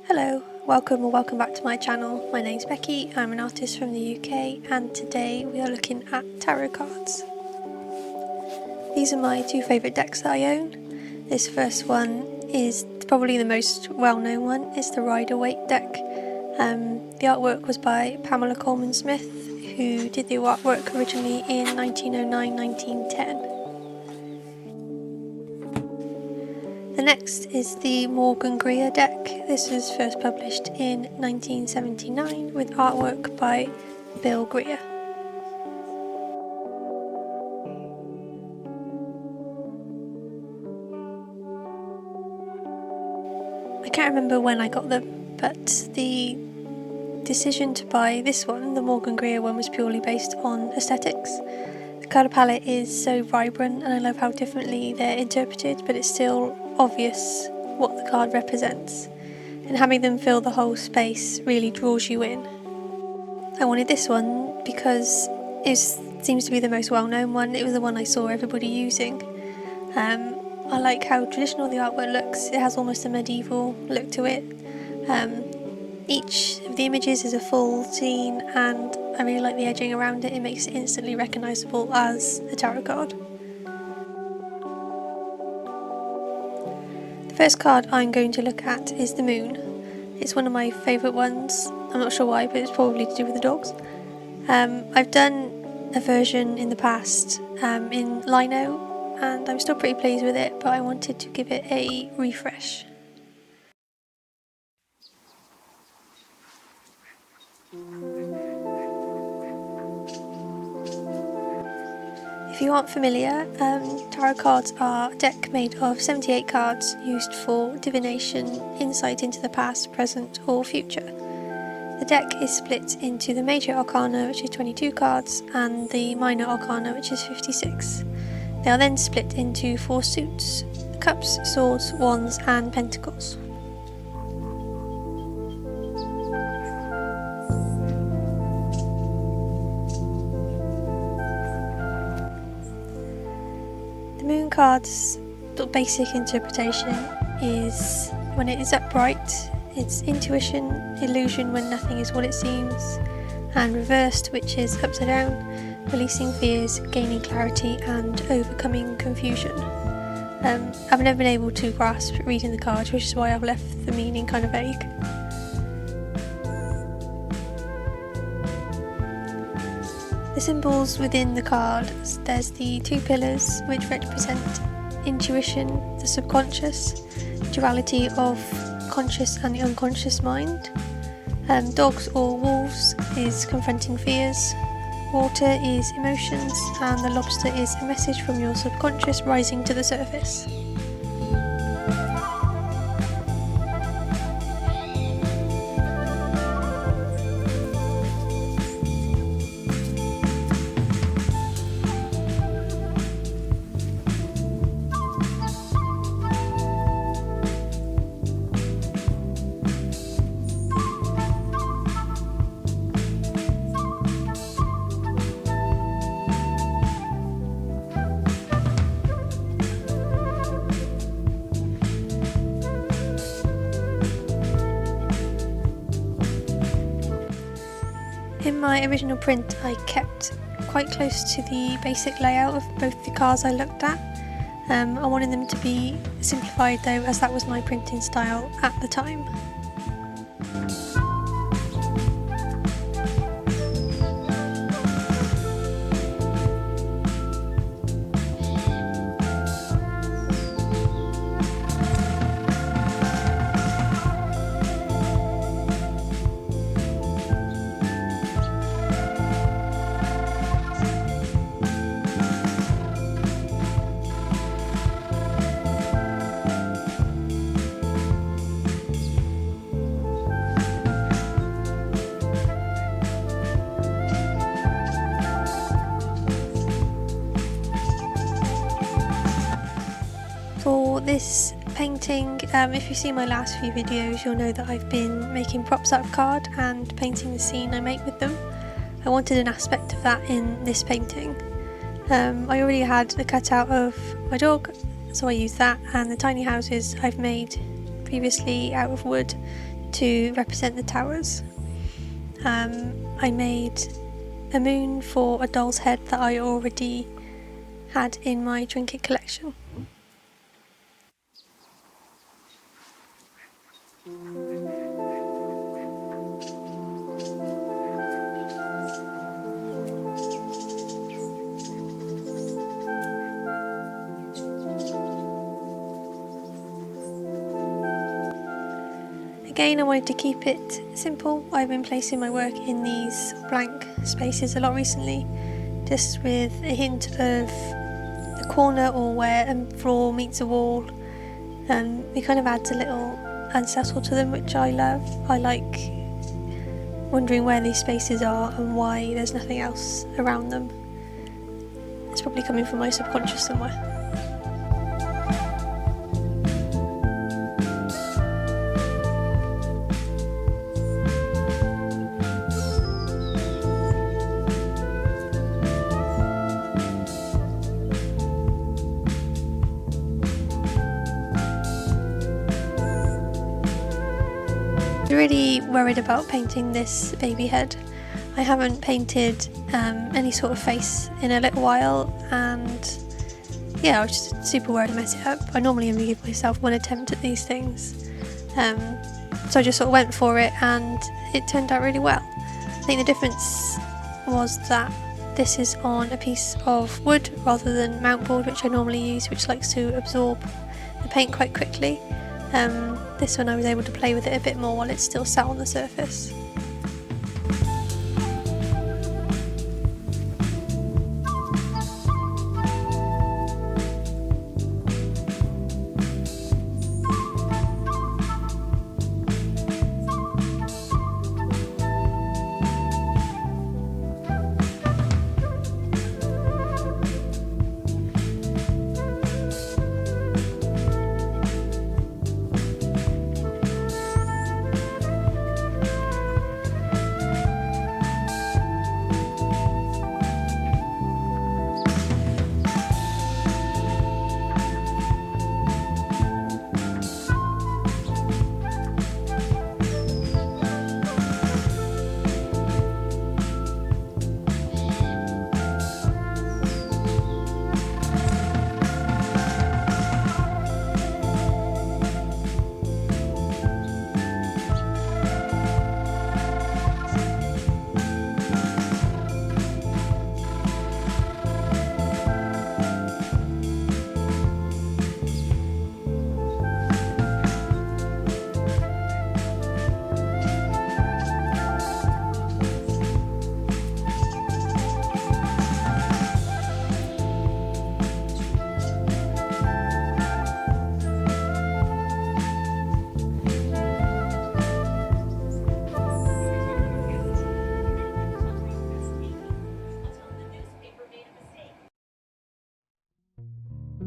Hello, welcome back to my channel. My name's Becky, I'm an artist from the UK, and today we are looking at tarot cards. These are my two favourite decks that I own. This first one is probably the most well-known one. It's the Rider-Waite deck. The artwork was by Pamela Coleman Smith, who did the artwork originally in 1909-1910. The next is the Morgan Greer deck. This was first published in 1979 with artwork by Bill Greer. I can't remember when I got them, but the decision to buy this one, the Morgan Greer one, was purely based on aesthetics. The colour palette is so vibrant and I love how differently they're interpreted, but it's still obvious what the card represents, and having them fill the whole space really draws you in. I wanted this one because it seems to be the most well-known one. It was the one I saw everybody using. I like how traditional the artwork looks. It has almost a medieval look to it. Each of the images is a full scene, and I really like the edging around it. It makes it instantly recognisable as a tarot card. The first card I'm going to look at is the Moon. It's one of my favourite ones. I'm not sure why, but it's probably to do with the dogs. I've done a version in the past in lino, and I'm still pretty pleased with it, but I wanted to give it a refresh. If you aren't familiar, tarot cards are a deck made of 78 cards used for divination, insight into the past, present or future. The deck is split into the Major Arcana, which is 22 cards, and the Minor Arcana, which is 56. They are then split into 4 suits: Cups, Swords, Wands and Pentacles. The Moon card's basic interpretation is when it is upright, it's intuition, illusion when nothing is what it seems, and reversed, which is upside down, releasing fears, gaining clarity and overcoming confusion. I've never been able to grasp reading the cards, which is why I've left the meaning kind of vague. The symbols within the cards, there's the 2 pillars which represent intuition, the subconscious, duality of conscious and the unconscious mind. Dogs or wolves is confronting fears, water is emotions, and the lobster is a message from your subconscious rising to the surface. In my original print I kept quite close to the basic layout of both the cards I looked at. I wanted them to be simplified though, as that was my printing style at the time. this painting, if you've seen my last few videos, you'll know that I've been making props out of card and painting the scene I make with them. I wanted an aspect of that in this painting. I already had the cutout of my dog, so I used that, and the tiny houses I've made previously out of wood to represent the towers. I made a moon for a doll's head that I already had in my trinket collection. Again, I wanted to keep it simple. I've been placing my work in these blank spaces a lot recently, just with a hint of a corner or where a floor meets a wall. It kind of adds a little unsettle to them, which I love. I like wondering where these spaces are and why there's nothing else around them. It's probably coming from my subconscious somewhere. I'm really worried about painting this baby head. I haven't painted any sort of face in a little while, and yeah, I was just super worried to mess it up. I normally only give myself one attempt at these things, so I just sort of went for it and it turned out really well. I think the difference was that this is on a piece of wood rather than mount board, which I normally use, which likes to absorb the paint quite quickly. This one I was able to play with it a bit more while it's still sat on the surface.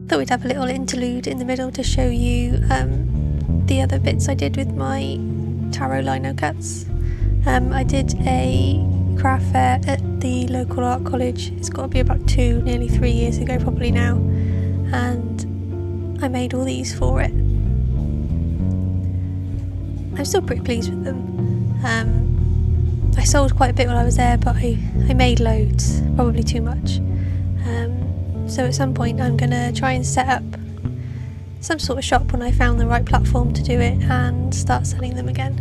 Thought we'd have a little interlude in the middle to show you the other bits I did with my tarot lino cuts. I did a craft fair at the local art college. It's got to be about nearly 3 years ago probably now, and I made all these for it. I'm still pretty pleased with them. I sold quite a bit while I was there, but I made loads, probably too much. So at some point I'm going to try and set up some sort of shop when I found the right platform to do it and start selling them again.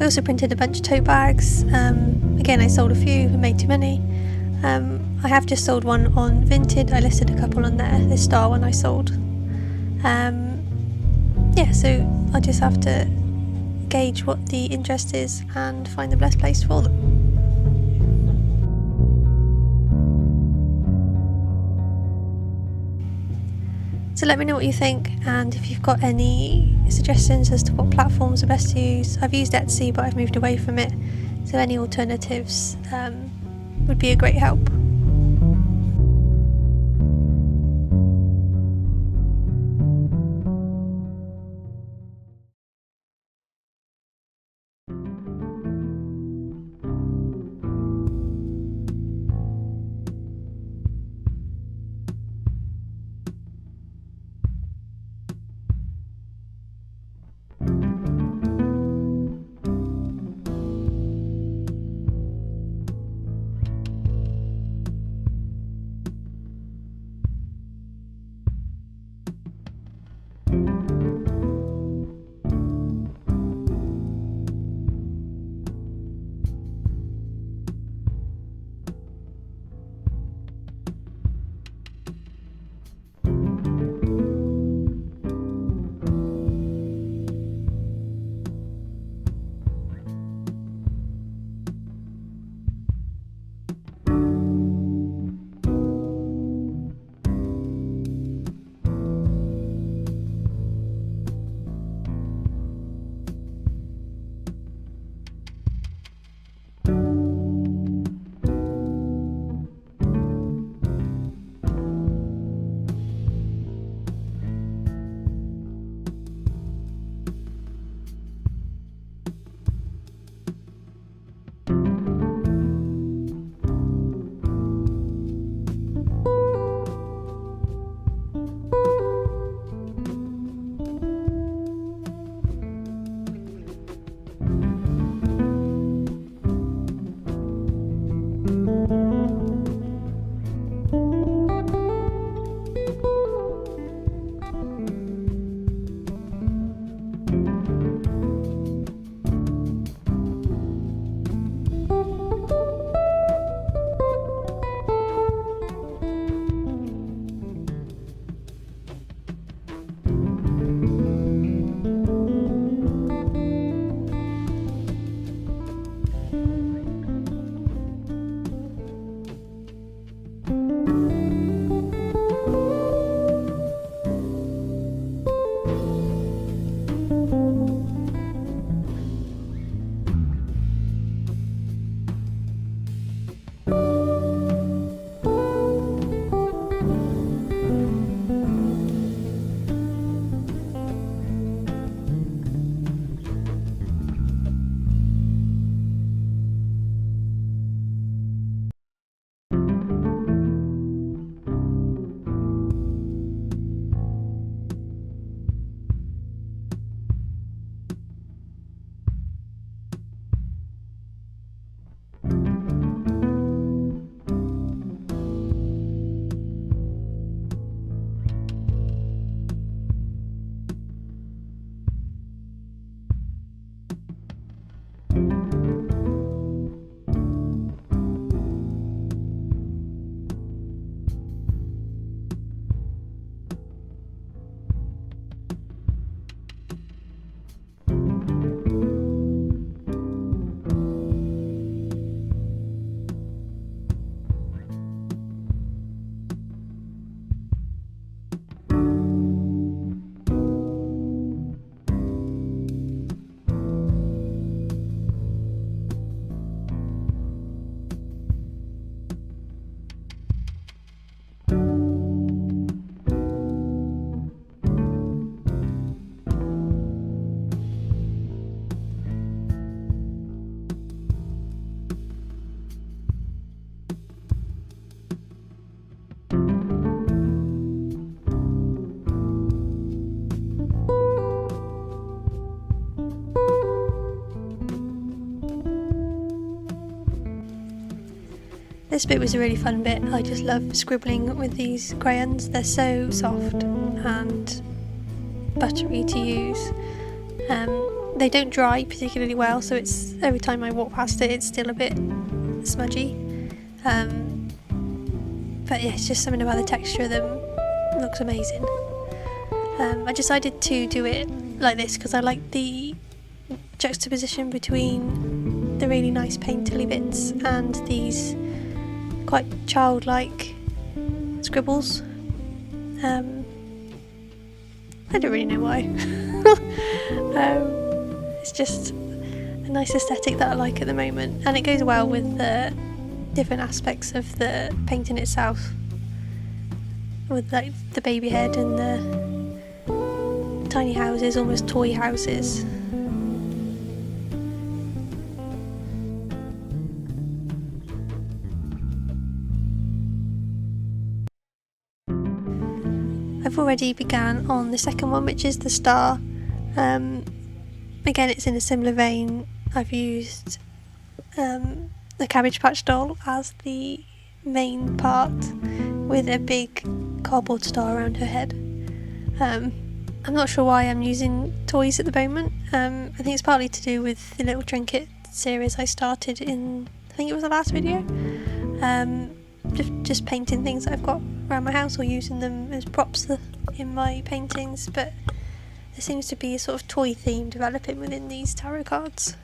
I also printed a bunch of tote bags. Again, I sold a few, I made too many. I have just sold one on Vinted. I listed a couple on there. This star one I sold. Yeah, so I just have to gauge what the interest is and find the best place for them. So let me know what you think, and if you've got any suggestions as to what platforms are best to use. I've used Etsy, but I've moved away from it, so any alternatives would be a great help. This bit was a really fun bit. I just love scribbling with these crayons. They're so soft and buttery to use. They don't dry particularly well, so it's every time I walk past it, it's still a bit smudgy. But yeah, it's just something about the texture of them looks amazing. I decided to do it like this because I like the juxtaposition between the really nice painterly bits and these quite childlike scribbles. I don't really know why. It's just a nice aesthetic that I like at the moment, and it goes well with the different aspects of the painting itself, with like the baby head and the tiny houses, almost toy houses. I've already began on the second one, which is the star. Again, it's in a similar vein. I've used the Cabbage Patch doll as the main part, with a big cardboard star around her head. I'm not sure why I'm using toys at the moment. I think it's partly to do with the little trinket series I started in, I think it was the last video. Just painting things that I've got around my house or using them as props in my paintings, but there seems to be a sort of toy theme developing within these tarot cards.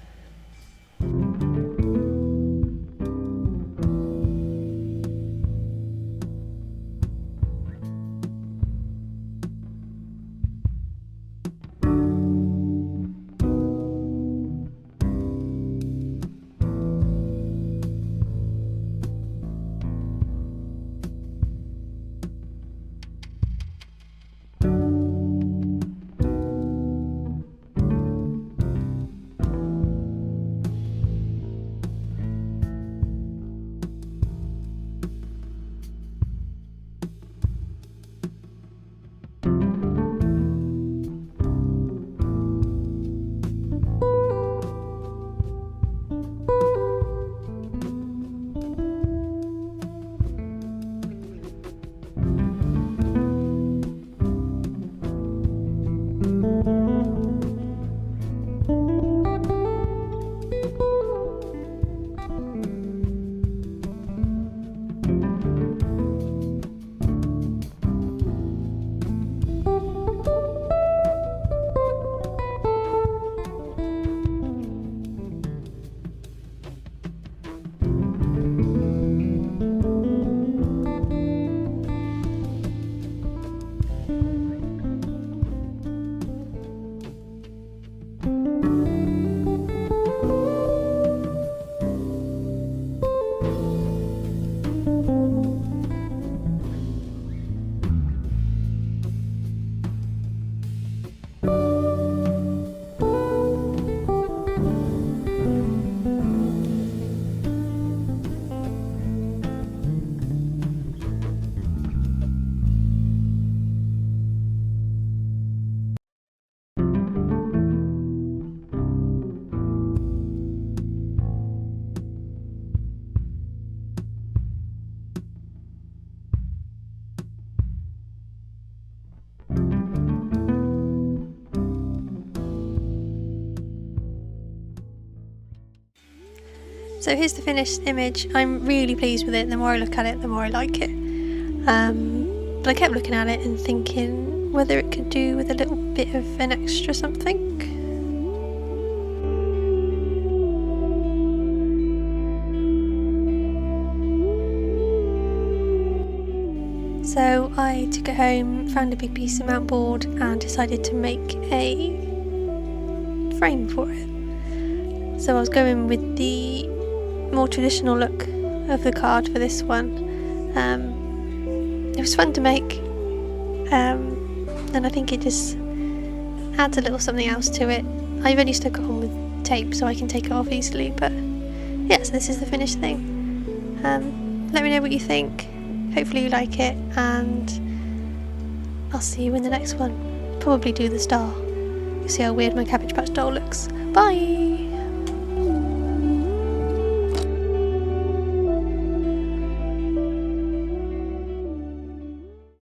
So here's the finished image. I'm really pleased with it. The more I look at it, the more I like it. But I kept looking at it and thinking whether it could do with a little bit of an extra something. So I took it home, found a big piece of mount board and decided to make a frame for it. So I was going with the more traditional look of the card for this one. It was fun to make, and I think it just adds a little something else to it. I've only stuck it on with tape so I can take it off easily, but yeah, so this is the finished thing. Let me know what you think. Hopefully you like it, and I'll see you in the next one. Probably do the star. You'll see how weird my Cabbage Patch doll looks. Bye!